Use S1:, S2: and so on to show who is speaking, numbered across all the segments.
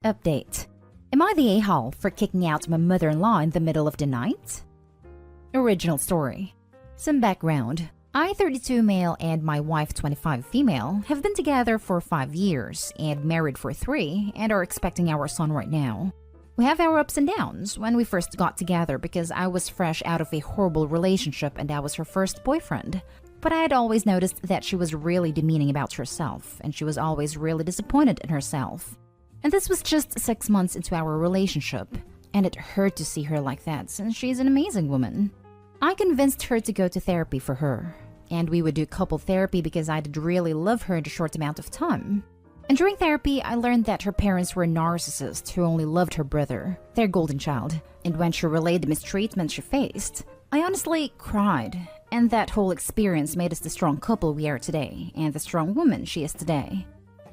S1: Update. Am I the a-hole for kicking out my mother-in-law in the middle of the night? Original story. Some background. I, 32 male, and my wife, 25 female, have been together for 5 years and married for 3 and are expecting our son right now. We have our ups and downs when we first got together because I was fresh out of a horrible relationship and I was her first boyfriend. But I had always noticed that she was really demeaning about herself and she was always really disappointed in herself. And this was just 6 months into our relationship, and it hurt to see her like that since she's an amazing woman. I convinced her to go to therapy for her, and we would do couple therapy because I did really love her in a short amount of time. And during therapy, I learned that her parents were narcissists who only loved her brother, their golden child. And when she relayed the mistreatment she faced, I honestly cried. And that whole experience made us the strong couple we are today, and the strong woman she is today.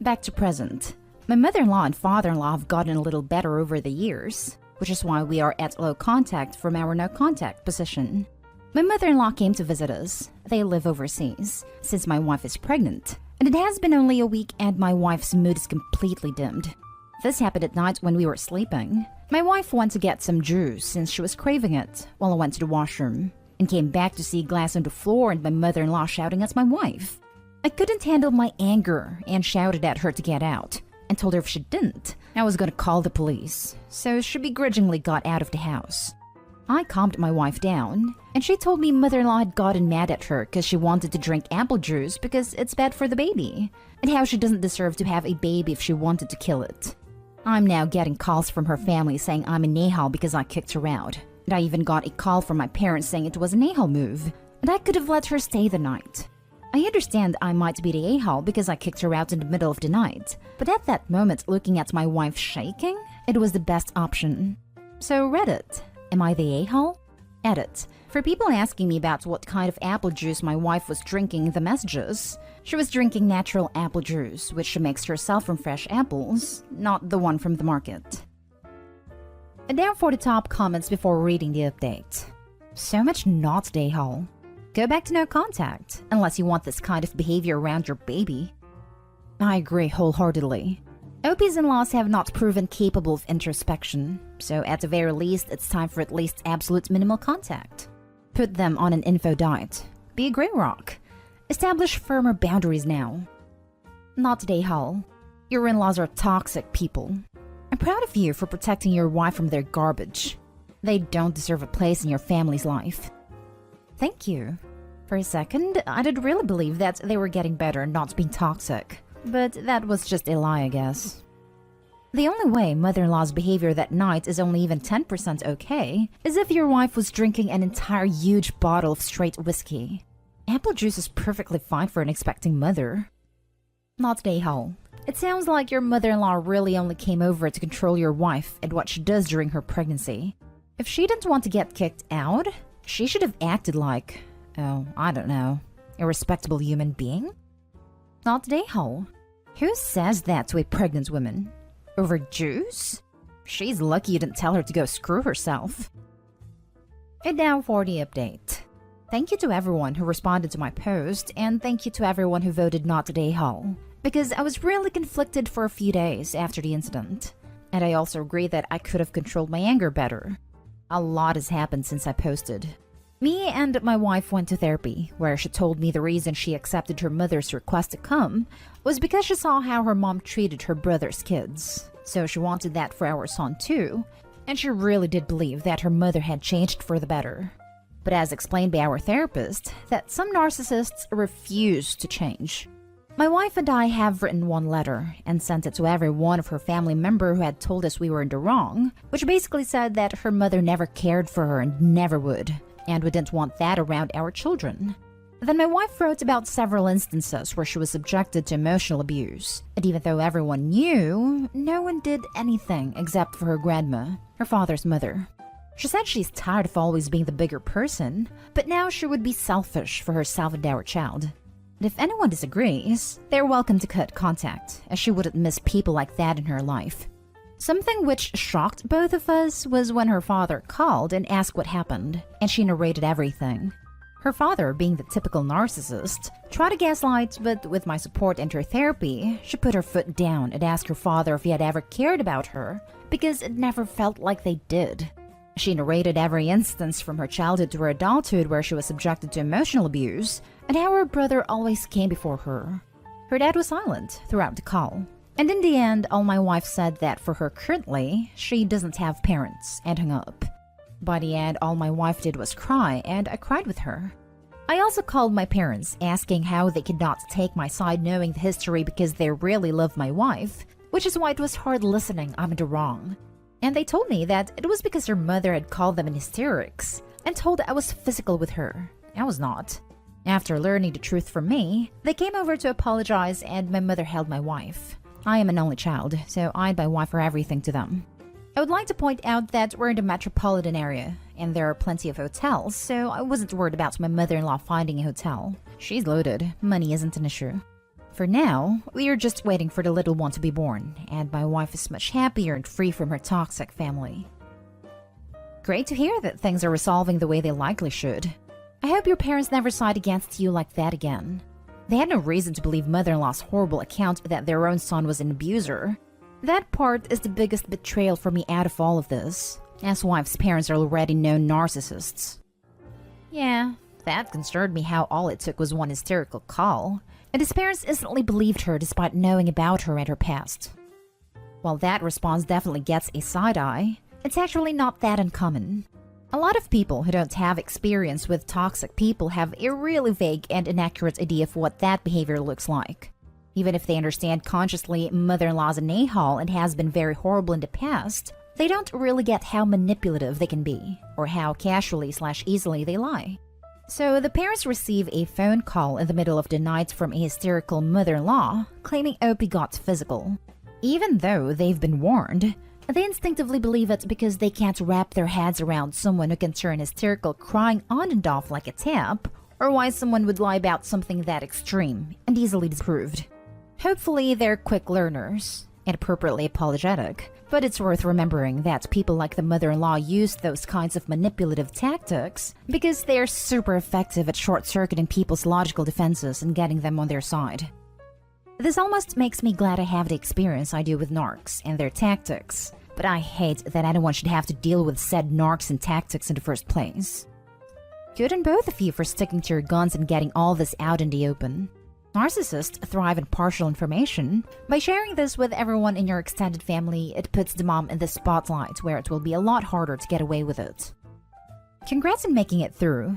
S1: Back to present. My mother-in-law and father-in-law have gotten a little better over the years, which is why we are at low contact from our no contact position. My mother-in-law came to visit us. They live overseas, since my wife is pregnant. And it has been only a week and my wife's mood is completely dimmed. This happened at night when we were sleeping. My wife went to get some juice since she was craving it while I went to the washroom, and came back to see glass on the floor and my mother-in-law shouting at my wife. I couldn't handle my anger and shouted at her to get out, and told her if she didn't, I was going to call the police, so she begrudgingly got out of the house. I calmed my wife down, and she told me mother-in-law had gotten mad at her because she wanted to drink apple juice because it's bad for the baby, and how she doesn't deserve to have a baby if she wanted to kill it. I'm now getting calls from her family saying I'm an a-hole because I kicked her out, and I even got a call from my parents saying it was an a-hole move, and I could have let her stay the night. I understand I might be the a-hole because I kicked her out in the middle of the night, but at that moment, looking at my wife shaking, it was the best option. So Reddit, am I the a-hole? Edit. For people asking me about what kind of apple juice my wife was drinking in the messages, she was drinking natural apple juice, which she makes herself from fresh apples, not the one from the market. And now for the top comments before reading the update. So much not the a-hole. Go back to no contact, unless you want this kind of behavior around your baby. I agree wholeheartedly. OP's in-laws have not proven capable of introspection, so at the very least, it's time for at least absolute minimal contact. Put them on an info diet. Be a grey rock. Establish firmer boundaries now. Not the a-hole. Your in-laws are toxic people. I'm proud of you for protecting your wife from their garbage. They don't deserve a place in your family's life. Thank you. For a second, I did really believe that they were getting better and not being toxic. But that was just a lie, I guess. The only way mother-in-law's behavior that night is only even 10% okay is if your wife was drinking an entire huge bottle of straight whiskey. Apple juice is perfectly fine for an expecting mother. Not the a-hole. It sounds like your mother-in-law really only came over to control your wife and what she does during her pregnancy. If she didn't want to get kicked out, she should have acted like, oh, I don't know, a respectable human being? Not the a-hole. Who says that to a pregnant woman? Over juice? She's lucky you didn't tell her to go screw herself. And now for the update. Thank you to everyone who responded to my post, and thank you to everyone who voted not the a-hole, because I was really conflicted for a few days after the incident. And I also agree that I could have controlled my anger better. A lot has happened since I posted. Me and my wife went to therapy, where she told me the reason she accepted her mother's request to come was because she saw how her mom treated her brother's kids. So she wanted that for our son too, and she really did believe that her mother had changed for the better. But as explained by our therapist, that some narcissists refuse to change. My wife and I have written one letter and sent it to every one of her family member who had told us we were in the wrong, which basically said that her mother never cared for her and never would, and we didn't want that around our children. Then my wife wrote about several instances where she was subjected to emotional abuse, and even though everyone knew, no one did anything except for her grandma, her father's mother. She said she's tired of always being the bigger person, but now she would be selfish for herself and our child. And if anyone disagrees, they're welcome to cut contact, as she wouldn't miss people like that in her life. Something which shocked both of us was when her father called and asked what happened, and she narrated everything. Her father, being the typical narcissist, tried to gaslight, but with my support and her therapy, she put her foot down and asked her father if he had ever cared about her, because it never felt like they did. She narrated every instance from her childhood to her adulthood where she was subjected to emotional abuse, and how her brother always came before her. Her dad was silent throughout the call. And in the end, all my wife said that for her currently, she doesn't have parents, and hung up. By the end, all my wife did was cry, and I cried with her. I also called my parents, asking how they could not take my side knowing the history because they really love my wife, which is why it was hard listening I'm in the wrong. And they told me that it was because her mother had called them in hysterics, and told I was physical with her. I was not. After learning the truth from me, they came over to apologize, and my mother held my wife. I am an only child, so I and my wife are everything to them. I would like to point out that we're in the metropolitan area, and there are plenty of hotels, so I wasn't worried about my mother-in-law finding a hotel. She's loaded, money isn't an issue. For now, we are just waiting for the little one to be born, and my wife is much happier and free from her toxic family. Great to hear that things are resolving the way they likely should. I hope your parents never side against you like that again. They had no reason to believe mother-in-law's horrible account that their own son was an abuser. That part is the biggest betrayal for me out of all of this, as wife's parents are already known narcissists. Yeah, that concerned me how all it took was one hysterical call, and his parents instantly believed her despite knowing about her and her past. While that response definitely gets a side-eye, it's actually not that uncommon. A lot of people who don't have experience with toxic people have a really vague and inaccurate idea of what that behavior looks like. Even if they understand consciously mother-in-law's an a-hole and has been very horrible in the past, they don't really get how manipulative they can be, or how casually/easily they lie. So the parents receive a phone call in the middle of the night from a hysterical mother-in-law, claiming Opie got physical. Even though they've been warned, they instinctively believe it because they can't wrap their heads around someone who can turn hysterical crying on and off like a tap, or why someone would lie about something that extreme and easily disproved. Hopefully they're quick learners and appropriately apologetic, but it's worth remembering that people like the mother-in-law use those kinds of manipulative tactics because they're super effective at short-circuiting people's logical defenses and getting them on their side. This almost makes me glad I have the experience I do with narcs and their tactics, but I hate that anyone should have to deal with said narcs and tactics in the first place. Good on both of you for sticking to your guns and getting all this out in the open. Narcissists thrive on partial information. By sharing this with everyone in your extended family, it puts the mom in the spotlight where it will be a lot harder to get away with it. Congrats on making it through.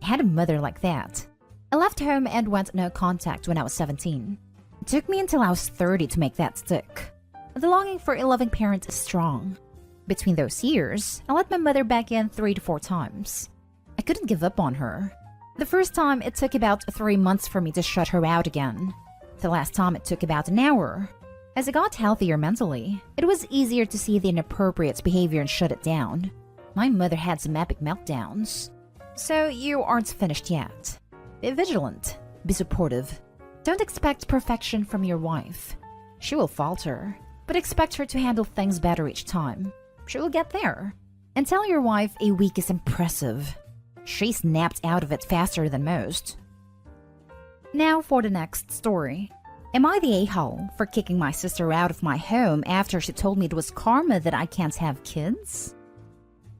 S1: I had a mother like that. I left home and went no contact when I was 17. It took me until I was 30 to make that stick. The longing for a loving parent is strong. Between those years, I let my mother back in 3 to 4 times. I couldn't give up on her. The first time, it took about 3 months for me to shut her out again. The last time, it took about an hour. As I got healthier mentally, it was easier to see the inappropriate behavior and shut it down. My mother had some epic meltdowns. So you aren't finished yet. Be vigilant. Be supportive. Don't expect perfection from your wife. She will falter, but expect her to handle things better each time. She will get there. And tell your wife a week is impressive. She snapped out of it faster than most. Now for the next story. Am I the a-hole for kicking my sister out of my home after she told me it was karma that I can't have kids?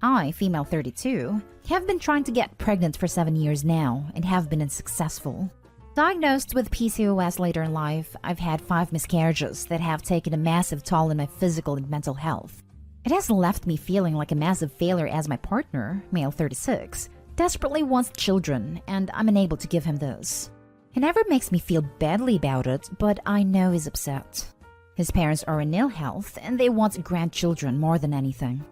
S1: I, female 32, have been trying to get pregnant for 7 years now and have been unsuccessful. Diagnosed with PCOS later in life, I've had 5 miscarriages that have taken a massive toll on my physical and mental health. It has left me feeling like a massive failure as my partner, male 36, desperately wants children, and I'm unable to give him this. He never makes me feel badly about it, but I know he's upset. His parents are in ill health, and they want grandchildren more than anything.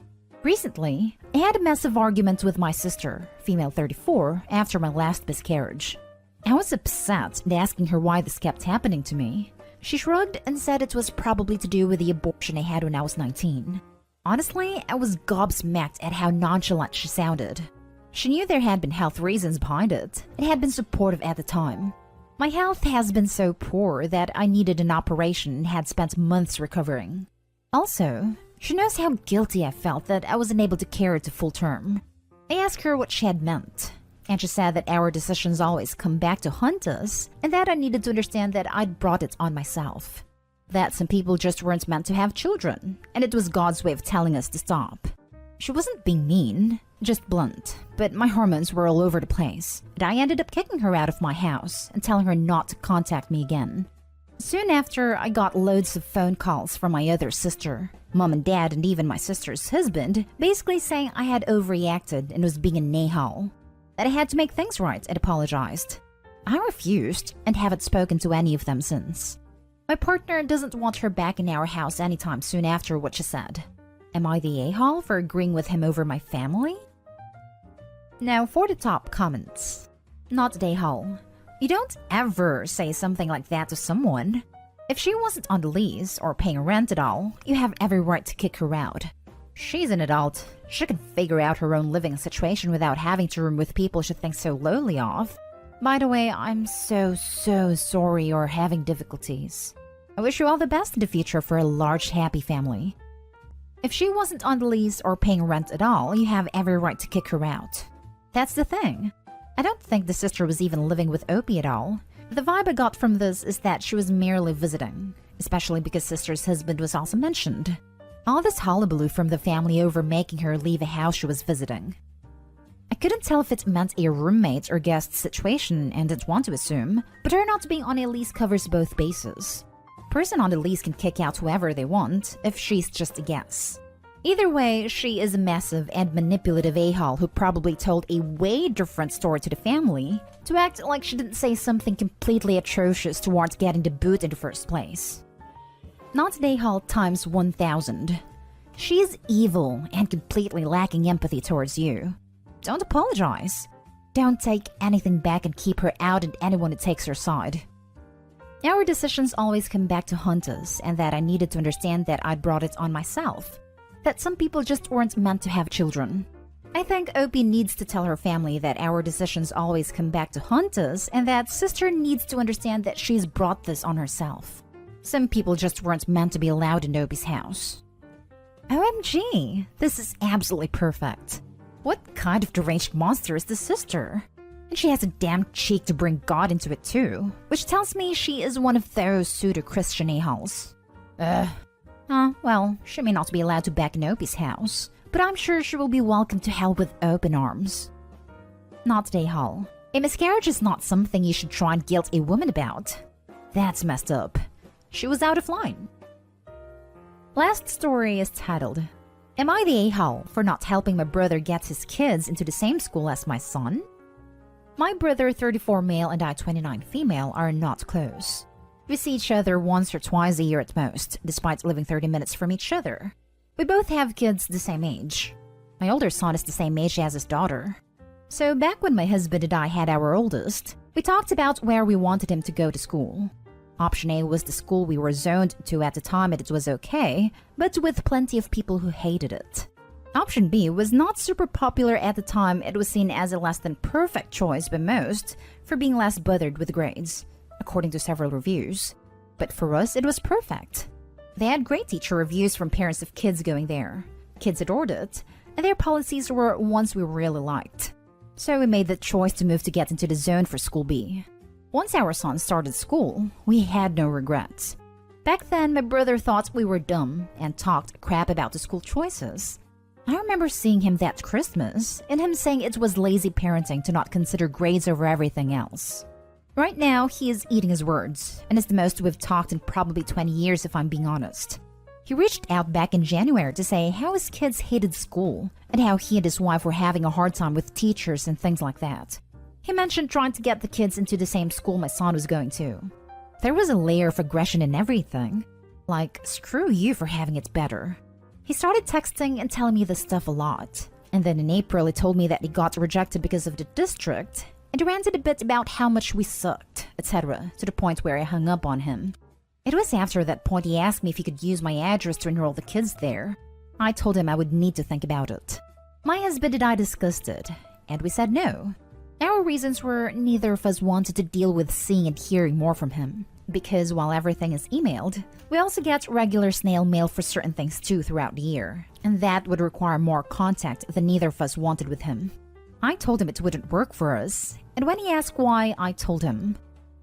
S1: Recently, I had a massive argument with my sister, female 34, after my last miscarriage. I was upset and asking her why this kept happening to me. She shrugged and said it was probably to do with the abortion I had when I was 19. Honestly, I was gobsmacked at how nonchalant she sounded. She knew there had been health reasons behind it, and had been supportive at the time. My health has been so poor that I needed an operation and had spent months recovering. Also, she knows how guilty I felt that I was unable to carry it to full term. I asked her what she had meant, And she said that our decisions always come back to haunt us, and that I needed to understand that I'd brought it on myself. That some people just weren't meant to have children, and it was God's way of telling us to stop. She wasn't being mean, just blunt, but my hormones were all over the place, and I ended up kicking her out of my house and telling her not to contact me again. Soon after, I got loads of phone calls from my other sister, mom and dad, and even my sister's husband, basically saying I had overreacted and was being an a-hole, that I had to make things right and apologized. I refused and haven't spoken to any of them since. My partner doesn't want her back in our house anytime soon after what she said. Am I the a-hole for agreeing with him over my family? Now for the top comments. Not the a-hole. You don't ever say something like that to someone. If she wasn't on the lease or paying rent at all, you have every right to kick her out. She's an adult. She can figure out her own living situation without having to room with people she thinks so lowly of. By the way, I'm so sorry you're having difficulties. I wish you all the best in the future for a large, happy family. If she wasn't on the lease or paying rent at all, you have every right to kick her out. That's the thing. I don't think the sister was even living with Opie at all. The vibe I got from this is that she was merely visiting, especially because sister's husband was also mentioned. All this hullabaloo from the family over making her leave a house she was visiting. I couldn't tell if it meant a roommate or guest situation and didn't want to assume, but her not being on a lease covers both bases. Person on the lease can kick out whoever they want if she's just a guest. Either way, she is a massive and manipulative a-hole who probably told a way different story to the family to act like she didn't say something completely atrocious to warrant getting the boot in the first place. Not an a-hole times 1,000. She is evil and completely lacking empathy towards you. Don't apologize. Don't take anything back and keep her out and anyone who takes her side. Our decisions always come back to haunt us, and that I needed to understand that I'd brought it on myself. That some people just weren't meant to have children. I think Opie needs to tell her family that our decisions always come back to haunt us, and that sister needs to understand that she's brought this on herself. Some people just weren't meant to be allowed in Opie's house. OMG, this is absolutely perfect. What kind of deranged monster is the sister? And she has a damn cheek to bring God into it too, which tells me she is one of those pseudo-Christian a-holes. Well, she may not be allowed to back in Opie's house, but I'm sure she will be welcomed to hell with open arms. Not an a-hole. A miscarriage is not something you should try and guilt a woman about. That's messed up. She was out of line. Last story is titled, Am I the a-hole for not helping my brother get his kids into the same school as my son? My brother, 34 male, and I, 29 female, are not close. We see each other once or twice a year at most, despite living 30 minutes from each other. We both have kids the same age. My older son is the same age as his daughter. So back when my husband and I had our oldest, we talked about where we wanted him to go to school. Option A was the school we were zoned to at the time and it was okay, but with plenty of people who hated it. Option B was not super popular at the time. It was seen as a less than perfect choice by most for being less bothered with grades, according to several reviews. But for us, it was perfect. They had great teacher reviews from parents of kids going there. Kids adored it, and their policies were ones we really liked. So we made the choice to move to get into the zone for School B. Once our son started school, we had no regrets. Back then, my brother thought we were dumb and talked crap about the school choices. I remember seeing him that Christmas, and him saying it was lazy parenting to not consider grades over everything else. Right now, he is eating his words, and is the most we've talked in probably 20 years if I'm being honest. He reached out back in January to say how his kids hated school, and how he and his wife were having a hard time with teachers and things like that. He mentioned trying to get the kids into the same school my son was going to. There was a layer of aggression in everything. Like, screw you for having it better. He started texting and telling me this stuff a lot. And then in April, he told me that he got rejected because of the district, and he ranted a bit about how much we sucked, etc., to the point where I hung up on him. It was after that point he asked me if he could use my address to enroll the kids there. I told him I would need to think about it. My husband and I discussed it, and we said no. Our reasons were neither of us wanted to deal with seeing and hearing more from him. Because while everything is emailed, we also get regular snail mail for certain things too throughout the year, and that would require more contact than neither of us wanted with him. I told him it wouldn't work for us, and when he asked why, I told him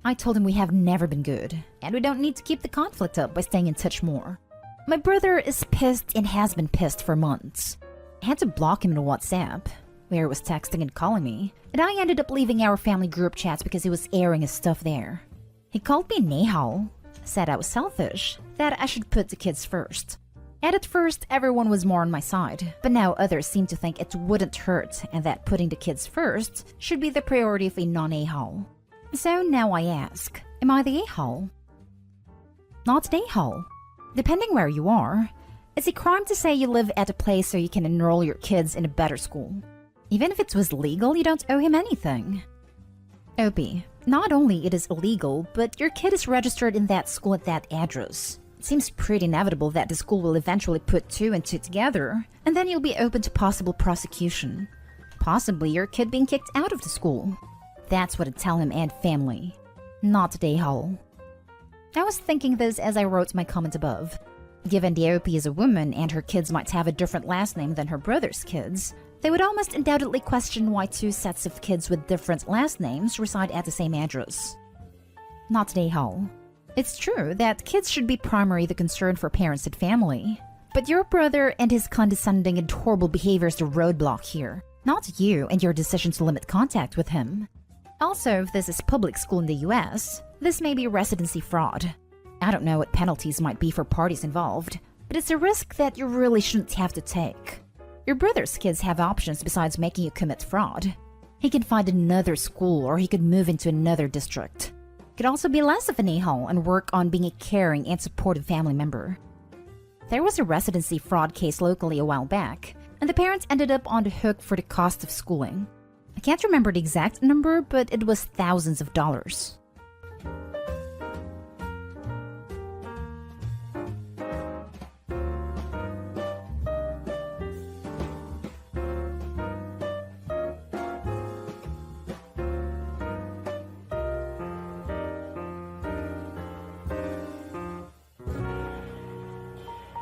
S1: we have never been good, and we don't need to keep the conflict up by staying in touch more. My brother is pissed and has been pissed for months. I had to block him on WhatsApp, where he was texting and calling me, and I ended up leaving our family group chats because he was airing his stuff there. He called me an a-hole, said I was selfish, that I should put the kids first. And at first, everyone was more on my side, but now others seem to think it wouldn't hurt and that putting the kids first should be the priority of a non-a-hole. So now I ask, am I the a-hole? Not an a-hole. Depending where you are, it's a crime to say you live at a place so you can enroll your kids in a better school. Even if it was legal, you don't owe him anything. OP, not only it is illegal, but your kid is registered in that school at that address. It seems pretty inevitable that the school will eventually put 2 and 2 together, and then you'll be open to possible prosecution. Possibly your kid being kicked out of the school. That's what I'd tell him and family. Not the a-hole. I was thinking this as I wrote my comment above. Given the OP is a woman and her kids might have a different last name than her brother's kids, they would almost undoubtedly question why 2 sets of kids with different last names reside at the same address. Not the a-hole. It's true that kids should be primarily the concern for parents and family, but your brother and his condescending and horrible behavior is the roadblock here, not you and your decision to limit contact with him. Also, if this is public school in the US, this may be residency fraud. I don't know what penalties might be for parties involved, but it's a risk that you really shouldn't have to take. Your brother's kids have options besides making you commit fraud. He can find another school or he could move into another district. Could also be less of an a-hole and work on being a caring and supportive family member. There was a residency fraud case locally a while back, and the parents ended up on the hook for the cost of schooling. I can't remember the exact number, but it was thousands of dollars.